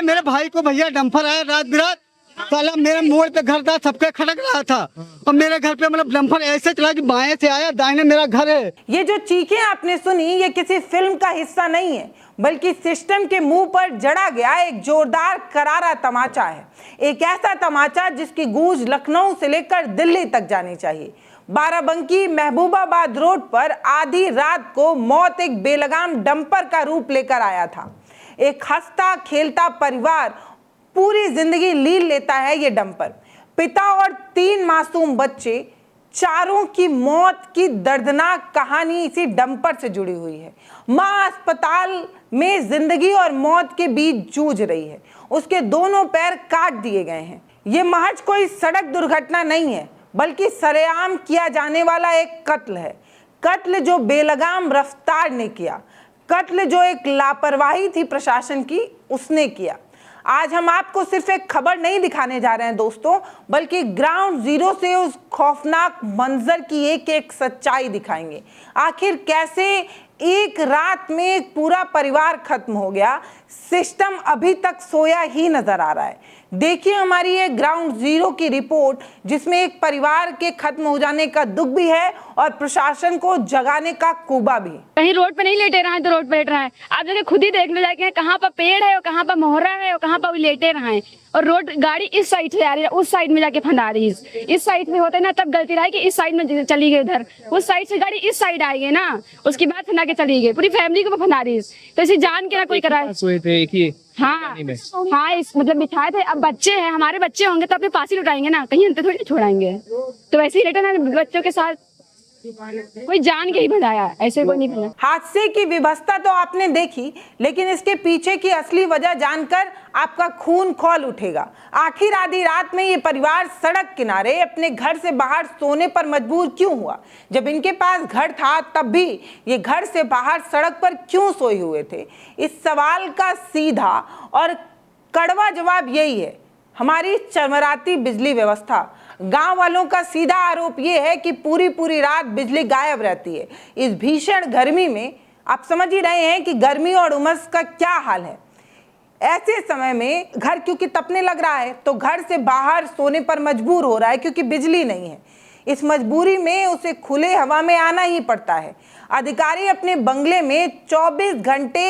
मेरे भाई को भैया डंपर आया रात बिरात, साला मेरे मोड़ पे घर था, सबके खड़क रहा था और मेरे घर पे मतलब डंपर ऐसे चला कि बाएं से आया, दाहिने मेरा घर है। ये जो चीखें आपने सुनी ये किसी फिल्म का हिस्सा नहीं है, बल्कि सिस्टम के मुंह पर जड़ा गया एक जोरदार करारा तमाचा है। एक ऐसा तमाचा जिसकी गूंज लखनऊ से लेकर दिल्ली तक जानी चाहिए। बाराबंकी महबूबाबाद रोड पर आधी रात को मौत एक बेलगाम डंपर का रूप लेकर आया था। एक हंसता खेलता परिवार पूरी जिंदगी लील लेता है ये डंपर। पिता और 3 मासूम बच्चे, चारों की मौत की दर्दनाक कहानी इसी डंपर से जुड़ी हुई है। मां अस्पताल में जिंदगी और मौत के बीच जूझ रही है। उसके दोनों पैर काट दिए गए हैं। ये महज कोई सड़क दुर्घटना नहीं है, बल्कि सरेआम किया जाने वाला एक कत्ल है। कत्ल जो बेलगाम रफ्तार ने किया, कत्ल जो एक लापरवाही थी प्रशासन की, उसने किया। आज हम आपको सिर्फ एक खबर नहीं दिखाने जा रहे हैं दोस्तों, बल्कि ग्राउंड जीरो से उस खौफनाक मंजर की एक एक सच्चाई दिखाएंगे। आखिर कैसे एक रात में एक पूरा परिवार खत्म हो गया, सिस्टम अभी तक सोया ही नजर आ रहा है। देखिए हमारी ये ग्राउंड जीरो की रिपोर्ट, जिसमें एक परिवार के खत्म हो जाने का दुख भी है और प्रशासन को जगाने का कुबा भी। कहीं रोड पे नहीं लेटे रहे हैं तो रोड पे लेट रहे हैं। आप जगह खुद ही देख लो जाके कहाँ पर पेड़ है और कहाँ पर मोहरा है और कहाँ पर लेटे रहे हैं। और रोड गाड़ी इस साइड से आ रही है, उस साइड में जाके फंदा रही है। इस साइड से होता है ना तब गलती रही कि इस साइड में चली गई, उधर उस साइड से गाड़ी इस साइड आएगी ना, उसके बाद फंदा के चली गई, पूरी फैमिली को फंदा रही है। तो इसे जान के ना कोई कराए। हाँ हाँ, इस मतलब बिठाए थे। अब बच्चे हैं, हमारे बच्चे होंगे तो अपने पास ही लुटाएंगे ना, कहीं अंतर थोड़ी छोड़ाएंगे। तो वैसे ही लेटे ना बच्चों के साथ, कोई जान के ही भगाया, ऐसे कोई नहीं भगा। हादसे की विभत्सता तो आपने देखी, लेकिन इसके पीछे की असली वजह जानकर आपका खून खौल उठेगा। आखिर आधी रात में ये परिवार सड़क किनारे अपने घर से बाहर सोने पर मजबूर क्यों हुआ? जब इनके पास घर था तब भी ये घर से बाहर सड़क पर क्यों सोए हुए थे? इस सवाल का सीधा और कड़वा जवाब यही है, हमारी चरमराती बिजली व्यवस्था। गांव वालों का सीधा आरोप ये है कि पूरी रात बिजली गायब रहती है। इस भीषण गर्मी में आप समझ ही रहे हैं कि गर्मी और उमस का क्या हाल है। ऐसे समय में घर क्योंकि तपने लग रहा है तो घर से बाहर सोने पर मजबूर हो रहा है, क्योंकि बिजली नहीं है। इस मजबूरी में उसे खुले हवा में आना ही पड़ता है। अधिकारी अपने बंगले में 24 घंटे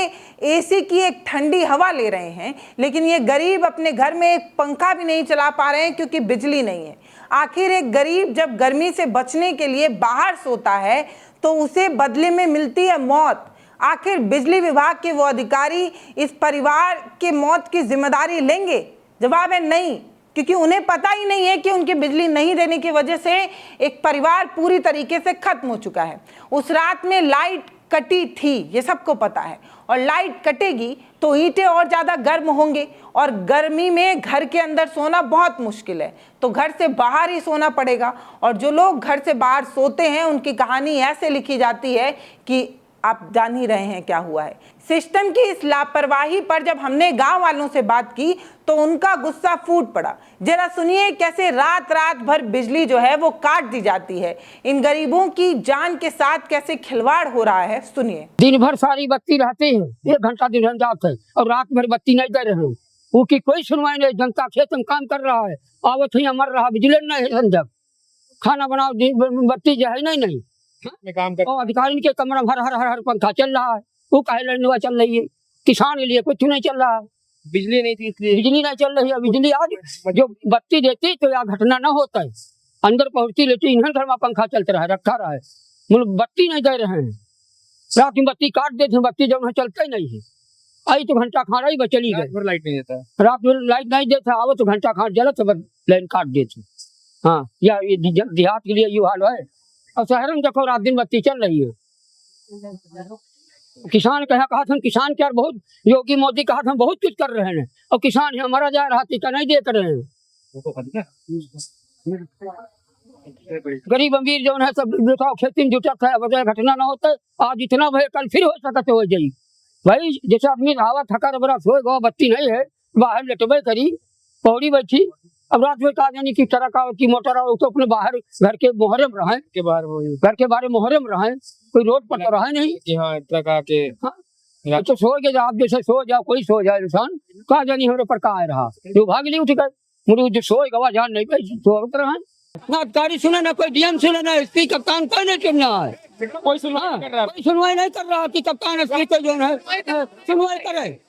एसी की एक ठंडी हवा ले रहे हैं, लेकिन ये गरीब अपने घर में एक पंखा भी नहीं चला पा रहे हैं क्योंकि बिजली नहीं है। आखिर एक गरीब जब गर्मी से बचने के लिए बाहर सोता है तो उसे बदले में मिलती है मौत। आखिर बिजली विभाग के वो अधिकारी इस परिवार के मौत की जिम्मेदारी लेंगे? जवाब है नहीं, क्योंकि उन्हें पता ही नहीं है कि उनकी बिजली नहीं देने की वजह से एक परिवार पूरी तरीके से खत्म हो चुका है। उस रात में लाइट कटी थी, ये सबको पता है, और लाइट कटेगी तो ईंटें और ज़्यादा गर्म होंगे और गर्मी में घर के अंदर सोना बहुत मुश्किल है, तो घर से बाहर ही सोना पड़ेगा। और जो लोग घर से बाहर सोते हैं उनकी कहानी ऐसे लिखी जाती है कि आप जान ही रहे हैं क्या हुआ है। सिस्टम की इस लापरवाही पर जब हमने गांव वालों से बात की तो उनका गुस्सा फूट पड़ा। जरा सुनिए कैसे रात भर बिजली जो है वो काट दी जाती है। इन गरीबों की जान के साथ कैसे खिलवाड़ हो रहा है, सुनिए। दिन भर सारी बत्ती रहती है, 1 घंटा दिन जाता है और रात भर बत्ती नहीं दे रहे हैं। उसकी कोई सुनवाई नहीं। जनता खेत में काम कर रहा है, आवत ही मर रहा, बिजली नहीं है। जब खाना बनाओ बत्ती जो है नहीं काम कर। अधिकारी के कमरा में हर पंखा चल रहा है, वो काहे लड़ने चल रही है। किसान के लिए कुछ नहीं चल रहा है, बिजली नहीं थी, बिजली नहीं चल रही है। बिजली आज जो बत्ती देती तो यह घटना न होता है, अंदर पहुंचती लेती इन्हें घर में पंखा चलता रहा, रखा रहा है। मतलब बत्ती नहीं दे रहे हैं, रात में बत्ती काट देते हैं, बत्ती जो चलता ही नहीं है। आई तो घंटा खा रही चली गई, लाइट नहीं देता, रात में लाइट नहीं देता, आओ तो घंटा खा जला तो लाइन काट देते। हाँ, या देहात के लिए ये हाल है। और शहर में देखो रात दिन बत्ती चल रही है। किसान कहा था, किसान क्या बहुत योगी मोदी कहा था बहुत कुछ कर रहे हैं, और किसान हमारा जा रहा टीका नहीं दे कर रहे हैं। गरीब अमीर जो है सब खेती में जुटा था, वजह घटना ना होता। आज इतना भय, कल फिर हो सकते हो जाई भाई। जैसे आदमी हवा थका रबरा सोएगा, बत्ती नहीं है, बाहर लेटबे करी, पौड़ी बैठी। अब रात में कहा जानी की तरह का की मोटर आओ तो अपने बाहर घर के मोहरे में रहे, घर के बाहर मोहरे में रहे, कोई रोड पर तो रहे नहीं। हाँ, तो सो के आप जैसे सो जाओ, कोई सो जाए इंसान, कहा जानी हमारे पर कहा रहा, जो भाग नहीं उठ गए, मुझे जो सोए गवा जान नहीं पाई, सो उतर रहा ना अधिकारी सुना, ना कोई डीएम सुना, ना एसपी कप्तान, कोई नहीं सुन रहा है, कोई सुनवाई नहीं कर रहा कि कप्तान एसपी को जो है सुनवाई करे।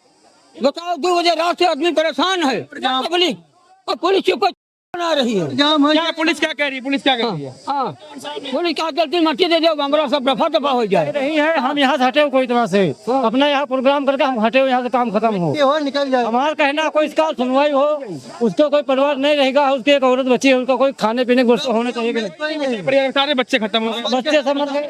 बताओ 2 बजे रात से आदमी परेशान है, पब्लिक, और पुलिस चुप आ रही है। क्या पुलिस क्या कह रही है? पुलिस क्या कह रही है? हाँ, पुलिस क्या करती, मट्टी दे दो, हमारा सब रफा दफा हो जाए। नहीं है, हम यहाँ से हटे हो कोई तरह से, अपना यहाँ प्रोग्राम करके हम हटे हो, यहाँ से काम खत्म हो, निकल जाए। हमारा कहना कोई इसका सुनवाई हो, उसका कोई परिवार नहीं रहेगा, उसकी एक औरत बच्ची है, उनका कोई खाने पीने की वस्तु होने चाहिए कि नहीं? सारे बच्चे खत्म हो गए, बच्चे सब मर गए।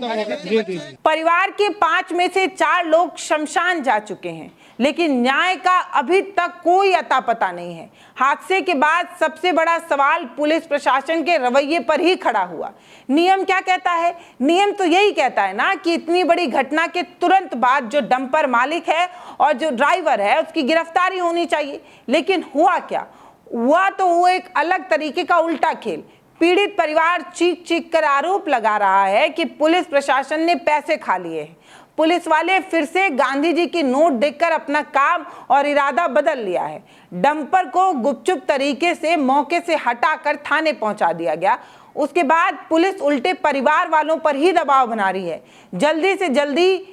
परिवार के 5 में से 4 लोग शमशान जा चुके हैं, लेकिन न्याय का अभी तक कोई अता पता नहीं है। हादसे के बाद सबसे बड़ा सवाल पुलिस प्रशासन के रवैये पर ही खड़ा हुआ। नियम क्या कहता है? नियम तो यही कहता है ना कि इतनी बड़ी घटना के तुरंत बाद जो डंपर मालिक है और जो ड्राइवर है उसकी गिरफ्तारी होनी चाहिए, लेकिन हुआ क्या? हुआ तो वो एक अलग तरीके का उल्टा खेल। पीड़ित परिवार चीख चीख कर आरोप लगा रहा है कि पुलिस प्रशासन ने पैसे खा लिए हैं। पुलिस वाले फिर से गांधी जी की नोट देखकर अपना काम और इरादा बदल लिया है। डंपर को गुपचुप तरीके से मौके से हटाकर थाने पहुंचा दिया गया। उसके बाद पुलिस उल्टे परिवार वालों पर ही दबाव बना रही है, जल्दी से जल्दी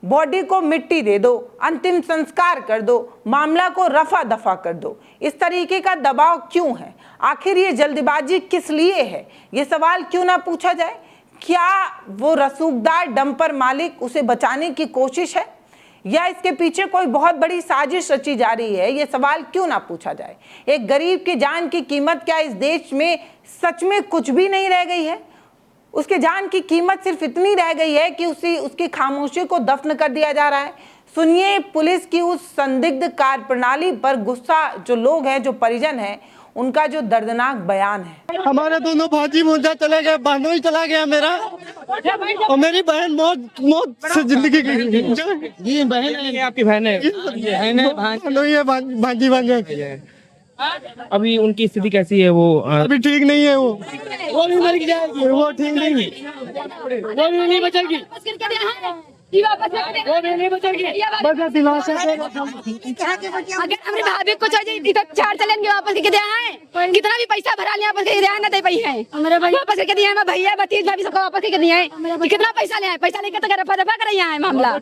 बॉडी को मिट्टी दे दो, अंतिम संस्कार कर दो, मामला को रफा दफा कर दो। इस तरीके का दबाव क्यों है? आखिर ये जल्दबाजी किस लिए है? ये सवाल क्यों ना पूछा जाए? क्या वो रसूखदार डंपर मालिक उसे बचाने की कोशिश है, या इसके पीछे कोई बहुत बड़ी साजिश रची जा रही है? ये सवाल क्यों ना पूछा जाए? एक गरीब की जान की कीमत क्या इस देश में सच में कुछ भी नहीं रह गई है? उसके जान की कीमत सिर्फ इतनी रह गई है कि उसकी खामोशी को दफन कर दिया जा रहा है। सुनिए पुलिस की उस संदिग्ध कार्यप्रणाली पर गुस्सा जो लोग हैं, जो परिजन हैं, उनका जो दर्दनाक बयान है। हमारे दोनों भाजी मुर्जा चले गए, बहनोई चला गया मेरा, और मेरी बहन मौत से जिंदगी ये बहन है, आपकी बहन है, भाजी बन गए। अभी उनकी स्थिति कैसी है? वो अभी ठीक नहीं है, वो भी मर जाएगी, वो ठीक नहीं, वो भी नहीं बचेगी, वो भी नहीं बचेगी। अगर हमारी भाभी को चाहिए तो 4 चलेंगे वापस करके दे आए, कितना भी पैसा भरा लिया वापस करके दे आए, ना दे पाई है वापस करके दिए, भैया भतीज भाभी सबको वापस करके दिए हैं। कितना पैसा ले आए? पैसा लेकर तो रफा दफा कर यहाँ है मामला।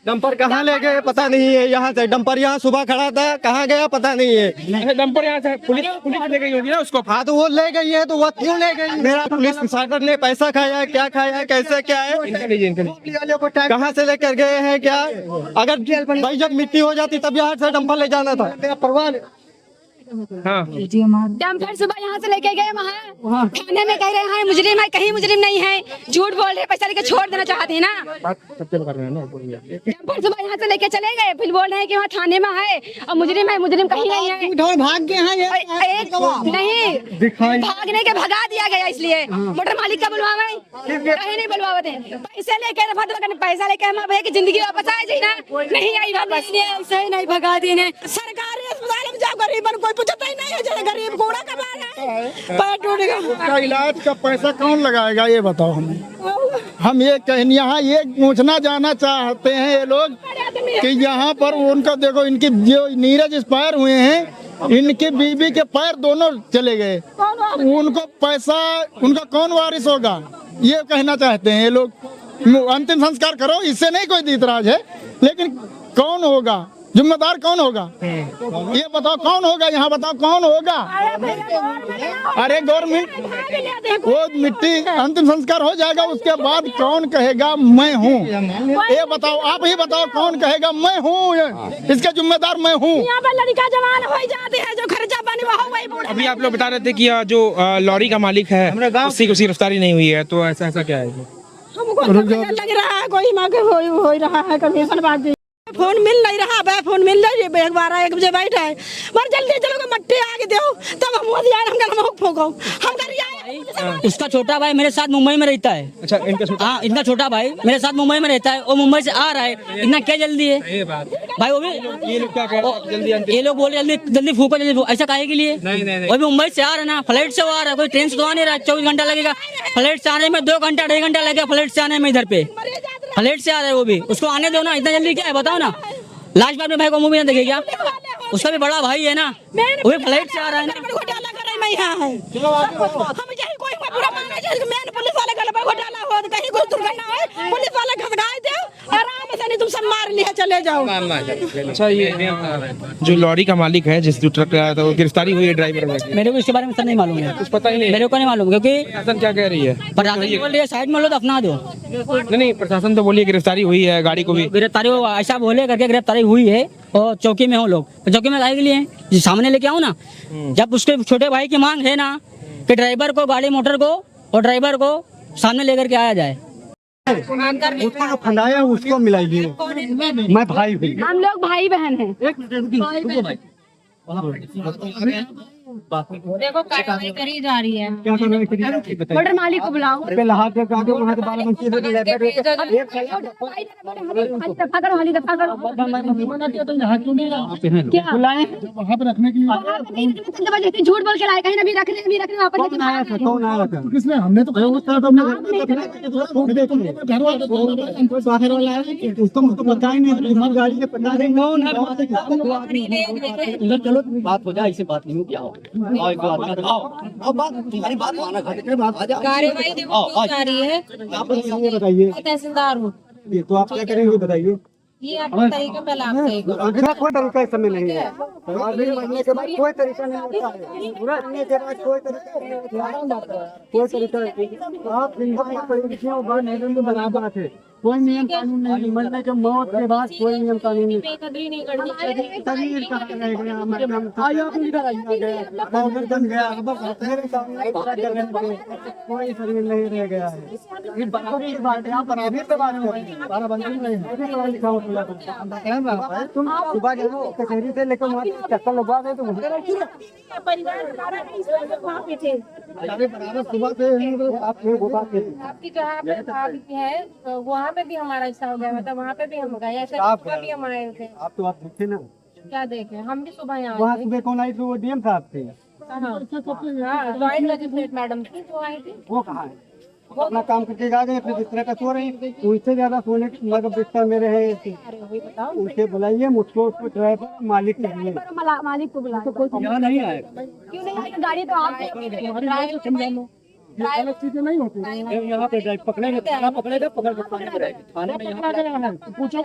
डंपर कहाँ ले गए पता नहीं है, यहाँ से डंपर यहाँ सुबह खड़ा था, कहाँ गया पता नहीं है। डंपर यहाँ से पुलिस ले गई होगी ना उसको। हाँ तो वो ले गई है, तो वो क्यों ले गई? मेरा पुलिस प्रशासन ने पैसा खाया है, क्या खाया है, कैसे क्या है, कहाँ से लेकर गए हैं क्या? अगर भाई जब मिट्टी हो जाती तब यहाँ से डंपर ले जाना था। मेरा परवाह हाँ डंपर सुबह यहाँ से लेके गए, वहाँ थाने में कह रहे हैं मुजरिम है, कहीं मुजरिम नहीं है, झूठ बोल रहे, पैसा लेके छोड़ देना चाहते हैं ना। डंपर सुबह यहाँ से लेके चले गए, फिर बोल रहे हैं कि वहाँ थाने में है और मुजरिम है, मुजरिम कहीं नहीं है, भाग गए हैं एक नहीं भागने के भगा दिया गया। इसलिए मोटर मालिक का बुलवावे, कहीं नहीं बुलवाते, पैसे लेके रफा दफा करने, पैसा लेके हमारे भैया की जिंदगी वापस आ जाए ना, नहीं आई वापस, ऐसे ही नहीं भगा देने। सरकारी अस्पताल में जाओ, गरीब कोई पूछता ही नहीं है, जो गरीब कूड़ा कमा रहा है, पैर टूटेगा। उसका इलाज का पैसा कौन लगाएगा ये बताओ हमें। हम ये कहीं यहाँ ये पूछना जाना चाहते हैं ये लोग कि यहाँ पर उनका देखो, इनकी जो नीरज एक्सपायर हुए हैं, इनके बीबी के पैर दोनों चले गए, उनको पैसा उनका कौन वारिस होगा ये कहना चाहते हैं ये लोग। अंतिम संस्कार करो, इससे नहीं कोई इतराज है, लेकिन कौन होगा जिम्मेदार, कौन होगा ये बताओ, कौन होगा यहाँ बताओ, कौन होगा? अरे गवर्नमेंट, वो मिट्टी अंतिम संस्कार हो जाएगा, उसके बाद कौन कहेगा मैं हूँ? ये बताओ, आप ही बताओ, कौन कहेगा मैं हूँ? इसका जिम्मेदार मैं हूँ। यहाँ पर लड़का जवान हो जाते हैं, जो खर्चा पानी वही। अभी आप लोग बता रहे थे कि जो लॉरी का मालिक है उसकी गिरफ्तारी नहीं हुई है, तो ऐसा क्या है? हमको लग रहा है कोई माँ के हो रहा है कमीशन बात। फोन मिल नहीं रहा है, फोन मिल रही है, 1 बजे बैठा है, मर जल्दी चलो मट्टी आगे दो, तब हम हम फोको हम कर। उसका छोटा भाई मेरे साथ मुंबई में रहता है। अच्छा, हाँ, इनका छोटा भाई मेरे साथ मुंबई में रहता है, वो मुंबई से आ रहा है, इतना क्या जल्दी है भाई? वो भी ये लोग क्या कह रहे हैं? ये लोग बोल रहे जल्दी फूको, जल्दी फूको, ऐसा काहे के लिए? वो भी मुंबई से आ रहा है ना, फ्लाइट से वो आ रहा है, कोई ट्रेन से तो आ नहीं रहा। 24 घंटा लगेगा फ्लाइट से आने में, 2 घंटा 2.5 घंटा लगेगा फ्लाइट से आने में इधर पे। फ्लैट से आ रहा है वो भी, उसको आने दो ना, इतना जल्दी क्या है बताओ ना। लास्ट बार में भाई को मूवी ना देखे क्या, उसका भी बड़ा भाई है ना, वो भी फ्लाइट से आ रहा है ना। घोटाला कर रही मैं यहाँ है हम यही कोई पूरा मांगे चाहिए मैंने पुलिस वाले गले पर घोटाला हो कहीं कोई दुर्घटना हो पुलिस वाले घसगाए दो आराम से, नहीं तुम सब मार लिया चले जाओ। अच्छा, ये जो लॉरी का मालिक है, जिस जो ट्रक आया था, वो गिरफ्तारी हुई है ड्राइवर में? मेरे को इसके बारे में सर नहीं मालूम है, कुछ पता ही नहीं, मेरे को नहीं मालूम, क्योंकि प्रशासन क्या कह रही है? प्रशासन बोल रही है साइड में लो तो अपना दो। नहीं, प्रशासन तो बोलिए गिरफ्तारी हुई है, गाड़ी को भी गिरफ्तारी ऐसा बोले करके गिरफ्तारी हुई है, और चौकी में हो लोग, तो चौकी में लाए के लिए जी सामने लेके आओ ना। जब उसके छोटे भाई की मांग है ना कि ड्राइवर को, गाड़ी मोटर को और ड्राइवर को सामने लेकर के आया जाए। उसको फंदाया उसको मिलाइए, मैं भाई हूँ, हम लोग भाई बहन हैं। देखो कार्रवाई करी जा रही है। मोटर मालिक को बुलाओ। पहले हाथ पे काटे, वहाँ से बाल बंकी से ले दफा करो, हाली दफा करो। क्या बुलाए वहाँ पे रखने के लिए? झूठ बोल के लाए, कहीं ना भी रखने वापस कौन आया था? कौन आया था? किसने? हमने तो उस तरह तो घर वाला है, उसको मुझको पता ही नहीं, तुम्हारी गाड़ी के पता नहीं कौन है। चलो बात हो जाए, ऐसे बात नहीं हो, क्या हो कार्रवाई देखो जा रही है। बताइए, तहसीलदार हूँ, ये तो आप क्या करेंगे बताइए? ये आपका तरीका पहले आपसे अगला कोई तरीका इस समय नहीं है, आगे महीने के बाद कोई तरीका नहीं होता है, पूरा महीने के बाद कोई तरीका नहीं होता है, कोई तरीका नहीं। आप बराबर थे, कोई नियम कानून नहीं, मरने के मौत के बाद कोई नियम कानून नहीं। बेकदरी नहीं करनी चाहिए। शरीर कहाँ रह गया हमारे, कोई शरीर नहीं रह गया है। ये बराबरी की बात है, आप बराबरी पे बात करें, बराबरी नहीं है। तुम सुबह जाओ कचहरी से लेकर वहाँ चक्कर लगवा दे, तो बराबर सुबह से आप आपकी जहाँ पे भाभी है वहाँ पे भी हमारा हिस्सा हो गया, मतलब वहाँ पे भी हम गए, ऐसे भी हम आए थे। आप तो आप देखे ना, क्या देखे, हम भी सुबह यहाँ वहाँ सुबह कौन आई थी? वो डीएम साहब थे, ज्वाइंट मजिस्ट्रेट मैडम थी जो आई थी। वो कहाँ है? वो अपना काम करके आ गए, फिर इस तरह का सो रही, उनसे ज्यादा सोने मतलब बिस्तर मेरे है, उनसे बुलाइए मुझको, उसको ड्राइवर मालिक के लिए मालिक को बुलाओ। यहाँ नहीं आएगा, क्यों नहीं आएगा? गाड़ी तो आप अलग चीजें नहीं होती यहाँ पे। ड्राइव पकड़ेंगे, थाना पकड़ेगा, पकड़ के थाने में रहेगी, थाने में यहाँ पूछो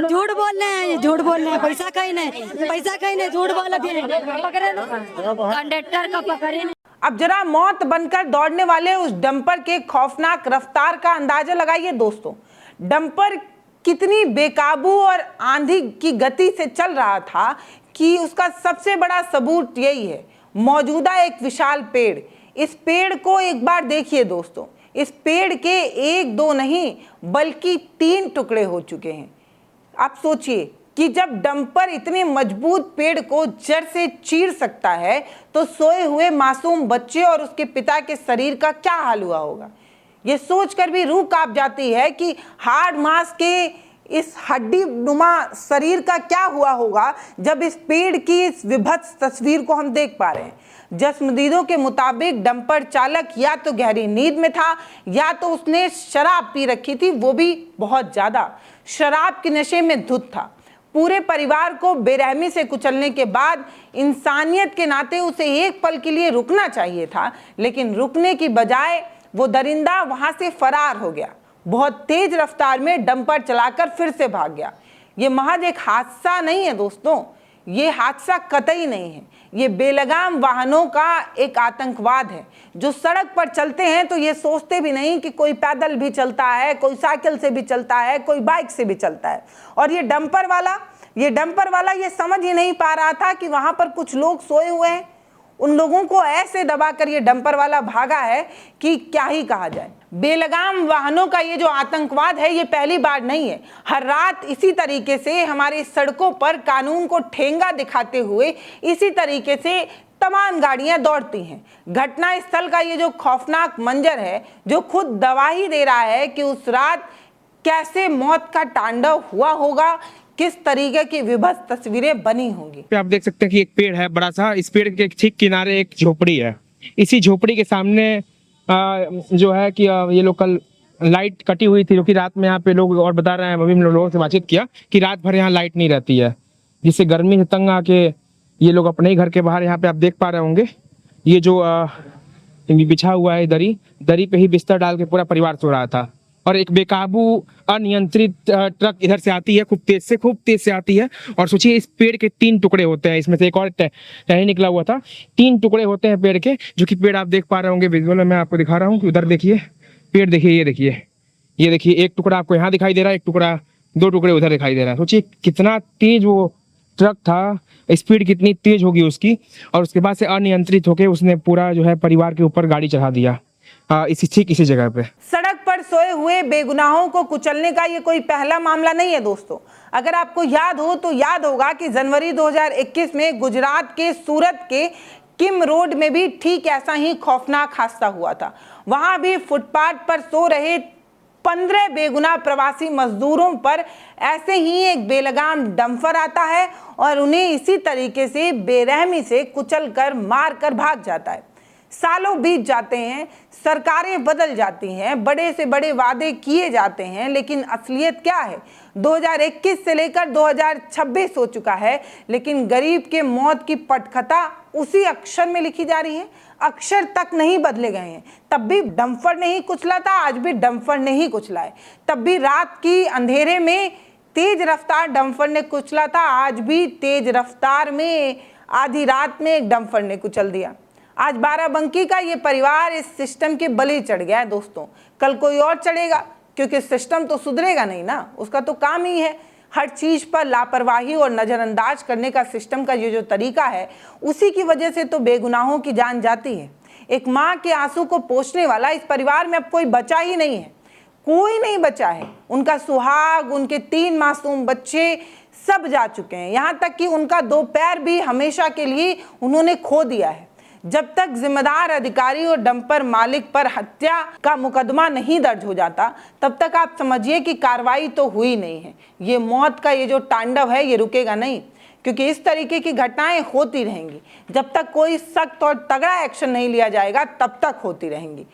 झूठ बोल रहे हैं, ये झूठ बोल रहे हैं, पैसा कहीं नहीं, झूठ बोल रहे हैं, पकड़े कंडक्टर का पकड़े। अब जरा मौत बनकर दौड़ने वाले उस डंपर के खौफनाक रफ्तार का अंदाजा लगाइए दोस्तों। डंपर कितनी बेकाबू और आंधी की गति से चल रहा था कि उसका सबसे बड़ा सबूत यही है, मौजूदा एक विशाल पेड़। इस पेड़ को एक बार देखिए दोस्तों, इस पेड़ के एक दो नहीं बल्कि 3 टुकड़े हो चुके हैं। आप सोचिए कि जब डंपर इतने मजबूत पेड़ को जड़ से चीर सकता है तो सोए हुए मासूम बच्चे और उसके पिता के शरीर का क्या हाल हुआ होगा। ये सोचकर भी रूह कांप जाती है कि हार्ड मांस के इस हड्डी नुमा शरीर का क्या हुआ होगा जब इस पेड़ की इस विभत्स तस्वीर को हम देख पा रहे हैं। जस्मदीदों के मुताबिक डंपर चालक या तो गहरी नींद में था या तो उसने शराब पी रखी थी, वो भी बहुत ज्यादा शराब के नशे में धुत था। पूरे परिवार को बेरहमी से कुचलने के बाद इंसानियत के नाते उसे एक पल के लिए रुकना चाहिए था, लेकिन रुकने की बजाय वो दरिंदा वहां से फरार हो गया। बहुत तेज रफ्तार में डंपर चलाकर फिर से भाग गया। ये महज एक हादसा नहीं है दोस्तों, ये हादसा कतई नहीं है, ये बेलगाम वाहनों का एक आतंकवाद है जो सड़क पर चलते हैं तो ये सोचते भी नहीं कि कोई पैदल भी चलता है, कोई साइकिल से भी चलता है, कोई बाइक से भी चलता है। और ये डंपर वाला ये समझ ही नहीं पा रहा था कि वहां पर कुछ लोग सोए हुए हैं। उन लोगों को ऐसे दबाकर ये डंपर वाला भागा है कि क्या ही कहा जाए। बेलगाम वाहनों का ये जो आतंकवाद है ये पहली बार नहीं है। हर रात इसी तरीके से हमारी सड़कों पर कानून को ठेंगा दिखाते हुए इसी तरीके से तमाम गाड़ियां दौड़ती हैं। घटना स्थल का ये जो खौफनाक मंजर है जो खुद गवाही दे रहा है कि उस रात कैसे मौत का तांडव हुआ होगा, किस तरीके की विभत्स तस्वीरें बनी होंगी। आप देख सकते हैं कि एक पेड़ है बड़ा सा, इस पेड़ के ठीक किनारे एक झोपड़ी है। इसी झोपड़ी के सामने जो है कि ये लोग कल लाइट कटी हुई थी, जो कि रात में यहाँ पे लोग और बता रहे हैं, अभी हम लोगों से बातचीत किया कि रात भर यहाँ लाइट नहीं रहती है, जिससे गर्मी से तंग आके ये लोग अपने ही घर के बाहर, यहाँ पे आप देख पा रहे होंगे, ये जो बिछा हुआ है दरी पे ही बिस्तर डाल के पूरा परिवार सो रहा था। और एक बेकाबू अनियंत्रित ट्रक इधर से आती है, खूब तेज से आती है। और सोचिए इस पेड़ के 3 टुकड़े होते हैं, इसमें से एक और टहनी निकला हुआ था। 3 टुकड़े होते हैं पेड़ के, जो कि पेड़ आप देख पा रहे होंगे विजुअल में, मैं आपको दिखा रहा हूँ कि उधर देखिए पेड़, देखिए ये देखिए एक टुकड़ा आपको यहाँ दिखाई दे रहा है, एक टुकड़ा 2 टुकड़े उधर दिखाई दे रहा है। सोचिए कितना तेज वो ट्रक था, स्पीड कितनी तेज होगी उसकी। और उसके बाद से अनियंत्रित होकर उसने पूरा जो है परिवार के ऊपर गाड़ी चढ़ा दिया इसी जगह पे। सड़क पर सोए हुए बेगुनाहों को कुचलने का ये कोई पहला मामला नहीं है दोस्तों। अगर आपको याद हो तो याद होगा कि जनवरी 2021 में गुजरात के सूरत के किम रोड में भी ठीक ऐसा ही खौफनाक हादसा हुआ था। वहां भी फुटपाथ पर सो रहे 15 बेगुनाह प्रवासी मजदूरों पर ऐसे ही एक बेलगाम डंपर आता है और उन्हें इसी तरीके से बेरहमी से कुचल कर मार कर भाग जाता है। सालों बीत जाते हैं, सरकारें बदल जाती हैं, बड़े से बड़े वादे किए जाते हैं, लेकिन असलियत क्या है? 2021 से लेकर 2026 हो चुका है, लेकिन गरीब के मौत की पटकथा उसी अक्षर में लिखी जा रही है। अक्षर तक नहीं बदले गए हैं। तब भी डंपर ने ही कुचला था, आज भी डंपर ने ही कुचला है। तब भी रात की अंधेरे में तेज रफ्तार डंपर ने कुचला था, आज भी तेज रफ्तार में आधी रात में एक डंपर ने कुचल दिया। आज बाराबंकी का ये परिवार इस सिस्टम के बलि चढ़ गया है दोस्तों। कल कोई और चढ़ेगा, क्योंकि सिस्टम तो सुधरेगा नहीं ना, उसका तो काम ही है हर चीज पर लापरवाही और नजरअंदाज करने का। सिस्टम का ये जो तरीका है, उसी की वजह से तो बेगुनाहों की जान जाती है। एक माँ के आंसू को पोंछने वाला इस परिवार में अब कोई बचा ही नहीं है, कोई नहीं बचा है। उनका सुहाग, उनके 3 मासूम बच्चे सब जा चुके हैं, यहाँ तक कि उनका 2 पैर भी हमेशा के लिए उन्होंने खो दिया है। जब तक जिम्मेदार अधिकारी और डंपर मालिक पर हत्या का मुकदमा नहीं दर्ज हो जाता, तब तक आप समझिए कि कार्रवाई तो हुई नहीं है। ये मौत का ये जो तांडव है, ये रुकेगा नहीं, क्योंकि इस तरीके की घटनाएं होती रहेंगी। जब तक कोई सख्त और तगड़ा एक्शन नहीं लिया जाएगा, तब तक होती रहेंगी।